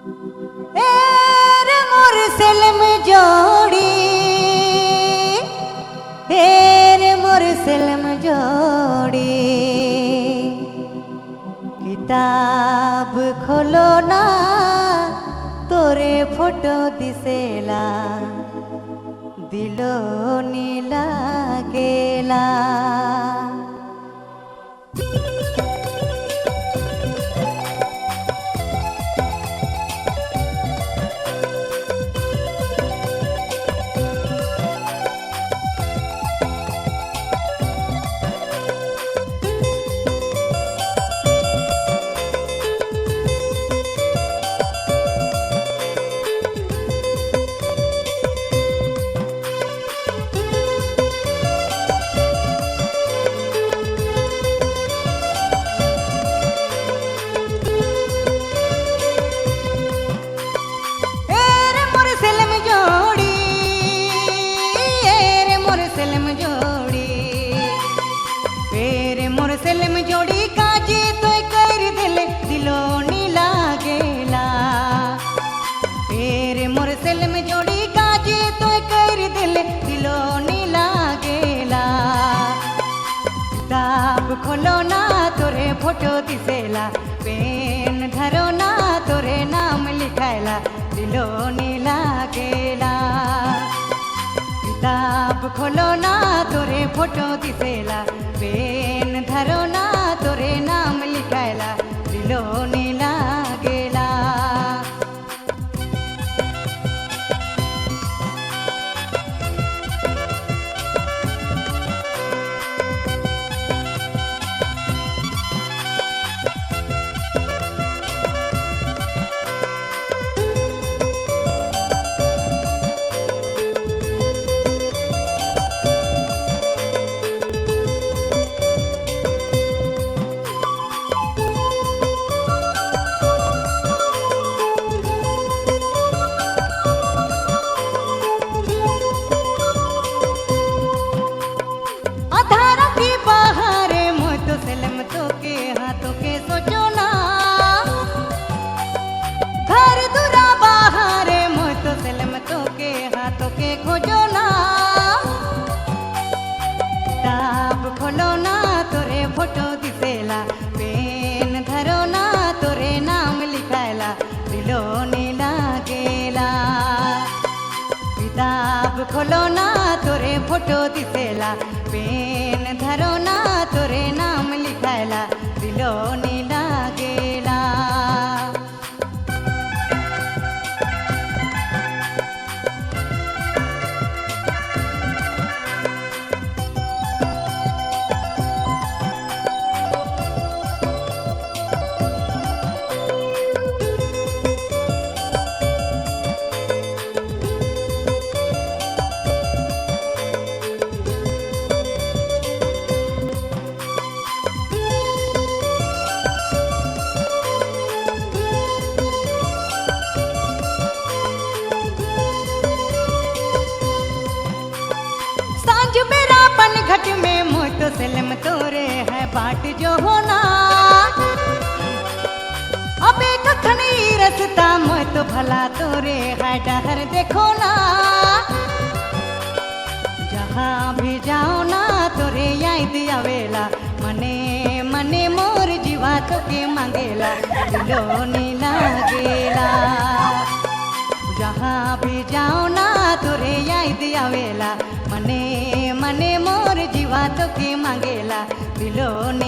এরে মোর সেলম জোড়ি, এরে মোর সেলম জোড়ি, কিতাব খোলো না তোরে ফটো দিसेला দিলো নীলা গেলা। सेलम जोड़ी काजे तो कर दिले दिलो नीला गेला। फेर मोर सेलम जोड़ी काजे तो कर दिले दिलो नीला गेला। किताब खोलो ना तोरे फोटो दिसेला, पेन धरो ना तोरे नाम लिखायला दिलो नीला गेला। किताब खोलो ना तोरे फोटो दिसेला, पेन धरो ना तोरे नाम लिखायला दिलो नीला गेला। सेलम तो के हाथों के सोचो ना, घर दूरा बाहर मोह तो सेलम तो के हाथों के खोजो ना। किताब खोलो ना तोरे फोटो दिसेला, पेन धरो ना तोरे नाम लिखायला दिलो नीला गेला। किताब खोलो ना तोरे फोटो दिसेला, पेन धरो ना तोरे नाम लिखायला दिलो नीला गेला। घट में मोह तो सेलम तोरे है बाट जो होना। अबे कखन रसता मोह तो भला तोरे है डहर देखो ना। जहाँ भी जाओ ना तोरे याद आवेला, मने मने मोर जीवा तो के मांगेला दिलो नीला गेला। जहाँ भी जाओ ना तोरे याद आवेला, मने मने मोर जीवा तो के मांगेला दिलो नी